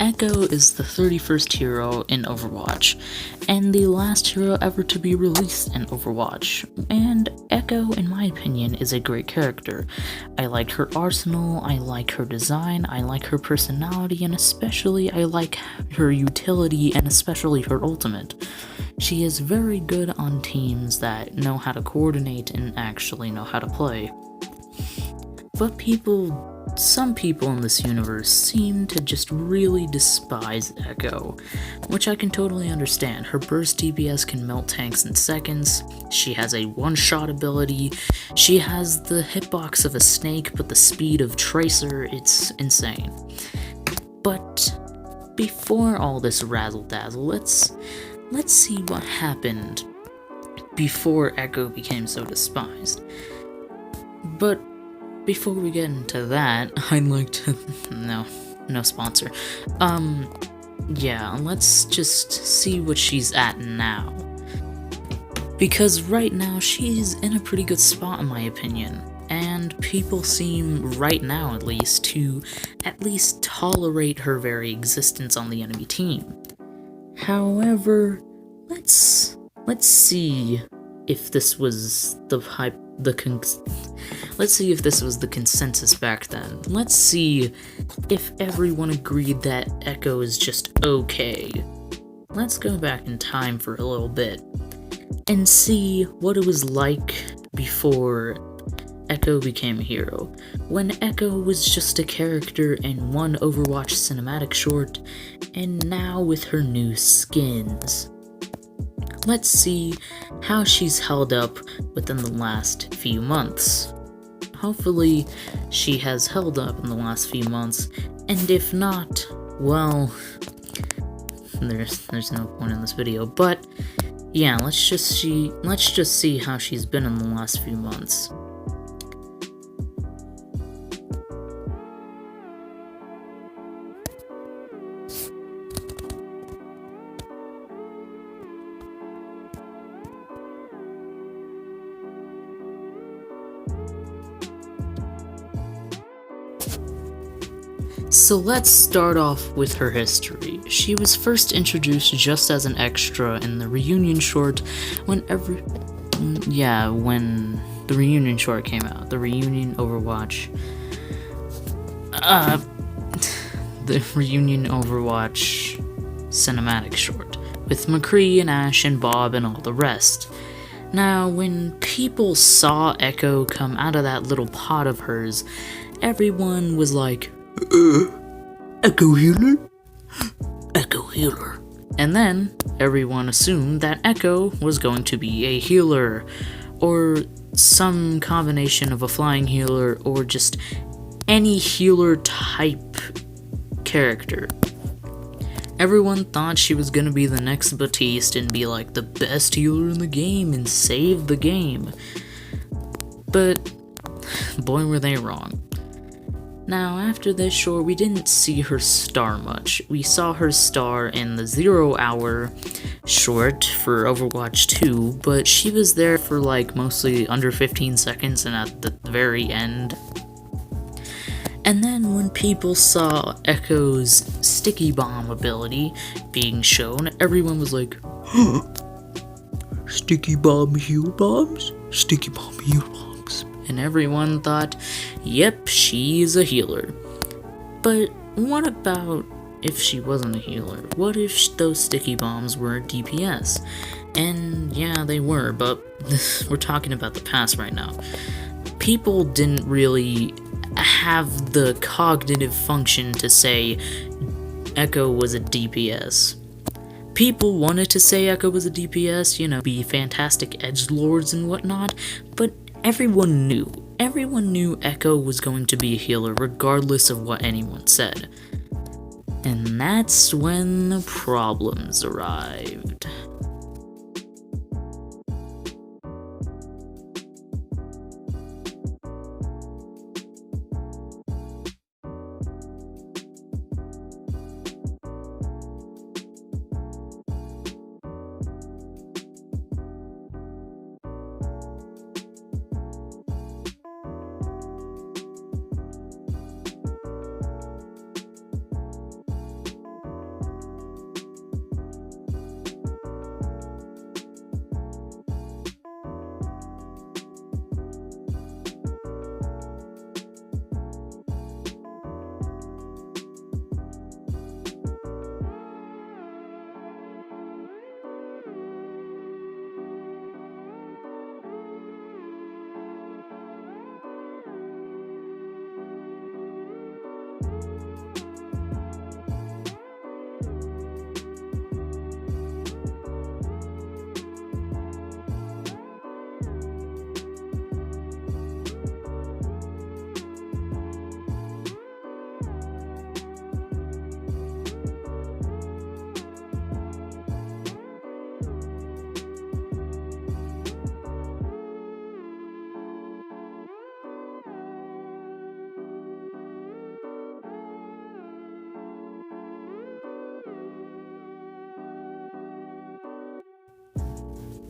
Echo is the 31st hero in Overwatch, and the last hero ever to be released in Overwatch, and Echo, in my opinion, is a great character. I like her arsenal, I like her design, I like her personality, and especially I like her utility and especially her ultimate. She is very good on teams that know how to coordinate and actually know how to play. But some people in this universe seem to just really despise Echo, which I can totally understand. Her burst DPS can melt tanks in seconds, she has a one-shot ability, she has the hitbox of a snake but the speed of Tracer, it's insane. But before all this razzle-dazzle, let's see what happened before Echo became so despised. But before we get into that, I'd like to... no sponsor. Yeah, let's just see what she's at now. Because right now, she's in a pretty good spot in my opinion, and people seem, right now at least, to at least tolerate her very existence on the enemy team. However, let's see if this was let's see if this was the consensus back then. Let's see if everyone agreed that Echo is just okay. Let's go back in time for a little bit and see what it was like before Echo became a hero, when Echo was just a character in one Overwatch cinematic short, and now with her new skins. Let's see how she's held up within the last few months. Hopefully, she has held up in the last few months, and if not, well, there's no point in this video, but yeah, let's just see how she's been in the last few months. So let's start off with her history. She was first introduced just as an extra in the reunion short when the reunion short came out. The reunion Overwatch. The reunion Overwatch cinematic short with McCree and Ash and Bob and all the rest. Now, when people saw Echo come out of that little pot of hers, everyone was like, Echo healer? Echo healer. And then, everyone assumed that Echo was going to be a healer, or some combination of a flying healer, or just any healer type character. Everyone thought she was gonna be the next Batiste and be like the best healer in the game and save the game. But, boy were they wrong. Now, after this short, we didn't see her star much. We saw her star in the 0 hour short for Overwatch 2, but she was there for like mostly under 15 seconds and at the very end. And then when people saw Echo's sticky bomb ability being shown, everyone was like, huh? Sticky bomb heal bombs? Sticky bomb heal bombs. And everyone thought, yep, she's a healer. But what about if she wasn't a healer? What if those sticky bombs were DPS? And yeah, they were, but we're talking about the past right now. People didn't really have the cognitive function to say Echo was a DPS. People wanted to say Echo was a DPS, you know, be fantastic edgelords and whatnot, but everyone knew Echo was going to be a healer regardless of what anyone said. And that's when the problems arrived.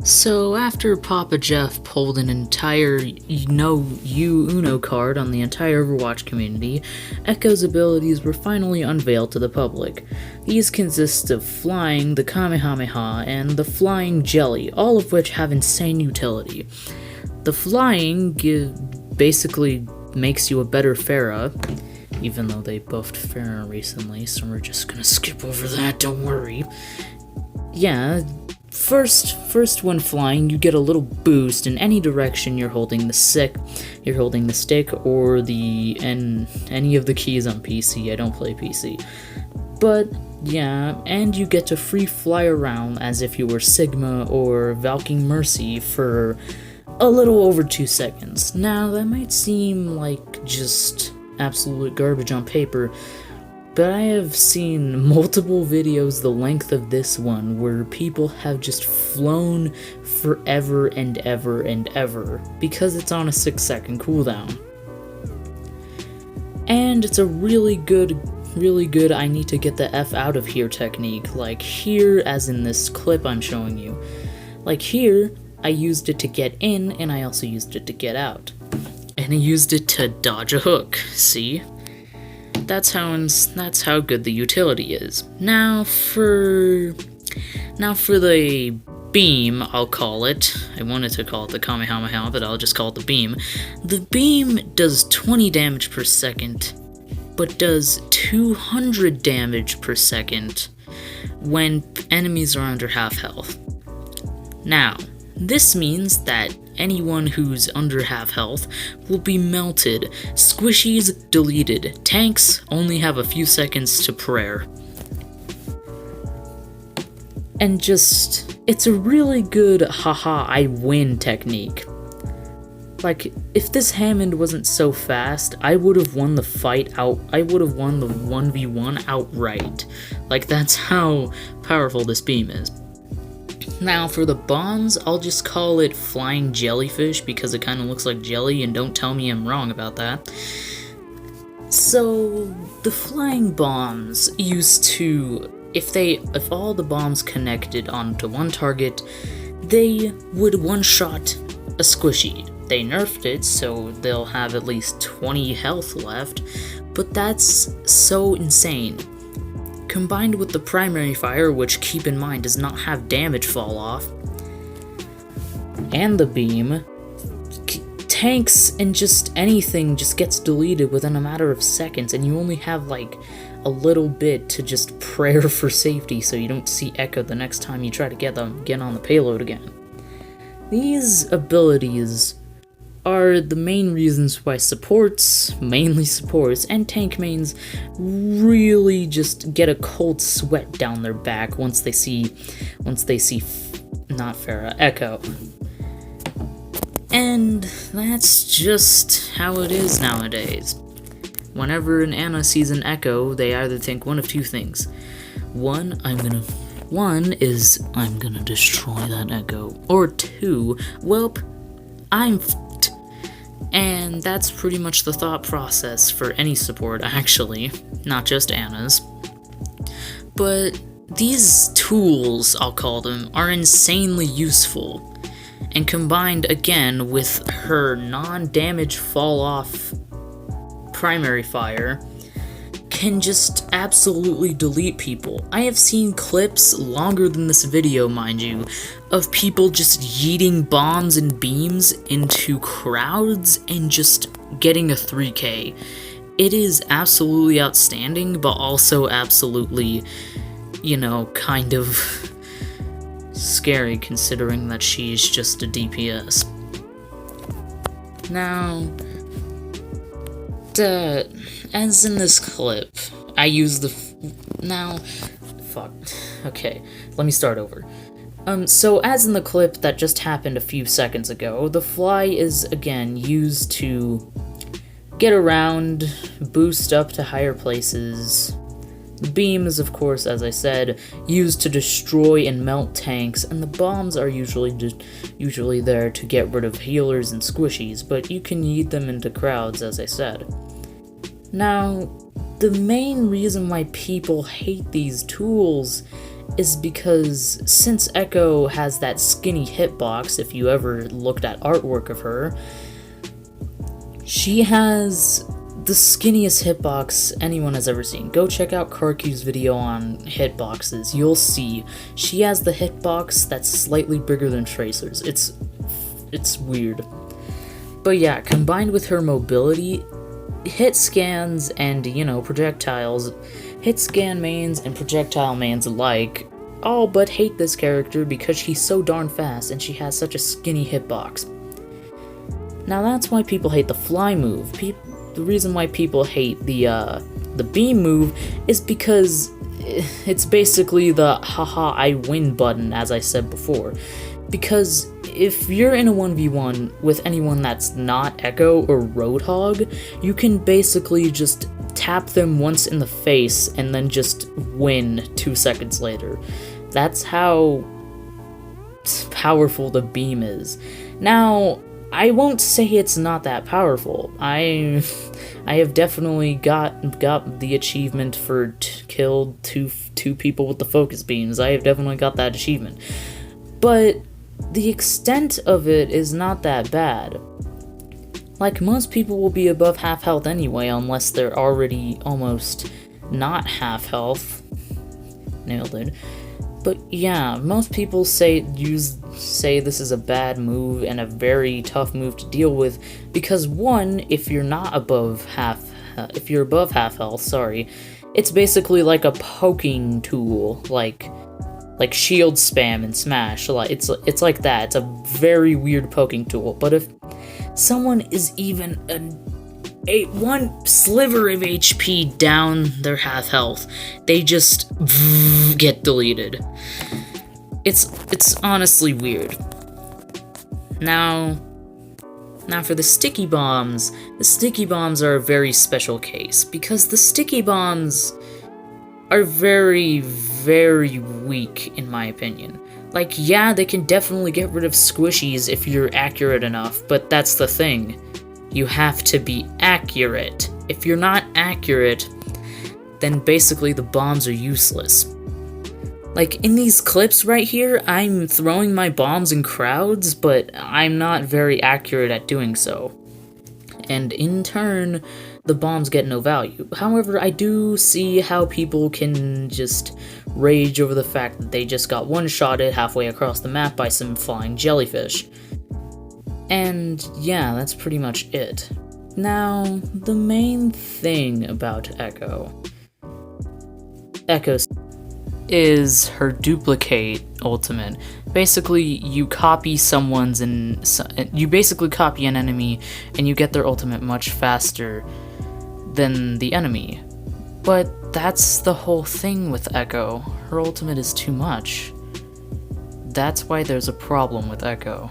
So after Papa Jeff pulled an entire Uno card on the entire Overwatch community, Echo's abilities were finally unveiled to the public. These consist of Flying, the Kamehameha, and the Flying Jelly, all of which have insane utility. The Flying basically makes you a better Pharah, even though they buffed Pharah recently, so we're just gonna skip over that, don't worry. Yeah, First, when flying, you get a little boost in any direction you're holding the stick, or any of the keys on PC. I don't play PC. But, yeah, and you get to free fly around as if you were Sigma or Valking Mercy for a little over 2 seconds. Now, that might seem like just absolute garbage on paper, but I have seen multiple videos the length of this one where people have just flown forever and ever and ever because it's on a 6-second cooldown. And it's a really good I need to get the F out of here technique, like here as in this clip I'm showing you. Like here, I used it to get in and I also used it to get out. And I used it to dodge a hook, see? That's how good the utility is. Now for the beam, I'll call it. I wanted to call it the Kamehameha, but I'll just call it the beam. The beam does 20 damage per second, but does 200 damage per second when enemies are under half health. Now, this means that anyone who's under half health will be melted, squishies deleted, tanks only have a few seconds to prayer. And it's a really good haha I win technique. Like, if this Hammond wasn't so fast, I would have won the fight out, I would have won the 1v1 outright. Like, that's how powerful this beam is. Now, for the bombs, I'll just call it Flying Jellyfish because it kind of looks like jelly, and don't tell me I'm wrong about that. So, the flying bombs used to, if all the bombs connected onto one target, they would one-shot a squishy. They nerfed it, so they'll have at least 20 health left, but that's so insane. Combined with the primary fire, which, keep in mind, does not have damage fall off, and the beam, tanks and just anything just gets deleted within a matter of seconds, and you only have like a little bit to just prayer for safety so you don't see Echo the next time you try to get on the payload again. These abilities are the main reasons why mainly supports, and tank mains really just get a cold sweat down their back once they see not Pharah, Echo. And that's just how it is nowadays. Whenever an Ana sees an Echo, they either think one of two things. One is I'm gonna destroy that Echo. Or two, welp, I'm f***ed. And that's pretty much the thought process for any support, actually, not just Ana's. But these tools, I'll call them, are insanely useful. And combined again with her non-damage fall-off primary fire, can just absolutely delete people. I have seen clips, longer than this video mind you, of people just yeeting bombs and beams into crowds and just getting a 3k. It is absolutely outstanding, but also absolutely, kind of scary considering that she's just a DPS. Now, as in this clip, I use okay, let me start over. So as in the clip that just happened a few seconds ago, the fly is again used to get around, boost up to higher places. The beam is, of course, as I said, used to destroy and melt tanks, and the bombs are usually there to get rid of healers and squishies, but you can yeet them into crowds, as I said. Now, the main reason why people hate these tools is because since Echo has that skinny hitbox, if you ever looked at artwork of her, she has the skinniest hitbox anyone has ever seen. Go check out Karku's video on hitboxes. You'll see she has the hitbox that's slightly bigger than Tracer's. It's weird. But yeah, combined with her mobility, hit scans and, projectiles, hit scan mains and projectile mains alike all but hate this character because she's so darn fast and she has such a skinny hitbox. Now that's why people hate the fly move. The reason why people hate the beam move is because it's basically the haha I win button, as I said before. Because if you're in a 1v1 with anyone that's not Echo or Roadhog, you can basically just tap them once in the face and then just win 2 seconds later. That's how powerful the beam is. Now, I won't say it's not that powerful. I have definitely got the achievement for killed two people with the focus beams. I have definitely got that achievement. But the extent of it is not that bad. Like, most people will be above half health anyway, unless they're already almost not half health. Nailed it. But yeah, most people say this is a bad move and a very tough move to deal with because one, if you're above half health, sorry, it's basically like a poking tool, like shield spam in Smash. It's like that. It's a very weird poking tool. But if someone is even one sliver of HP down their half health, they just get deleted. It's honestly weird. Now for the sticky bombs are a very special case because the sticky bombs are very, very weak in my opinion. Like, yeah, they can definitely get rid of squishies if you're accurate enough, but that's the thing. You have to be accurate. If you're not accurate, then basically the bombs are useless. Like, in these clips right here, I'm throwing my bombs in crowds, but I'm not very accurate at doing so. And in turn, the bombs get no value. However, I do see how people can just rage over the fact that they just got one-shotted halfway across the map by some flying jellyfish. And yeah, that's pretty much it. Now, the main thing about Echo is her duplicate ultimate. Basically, you copy you basically copy an enemy and you get their ultimate much faster than the enemy. But that's the whole thing with Echo. Her ultimate is too much. That's why there's a problem with Echo.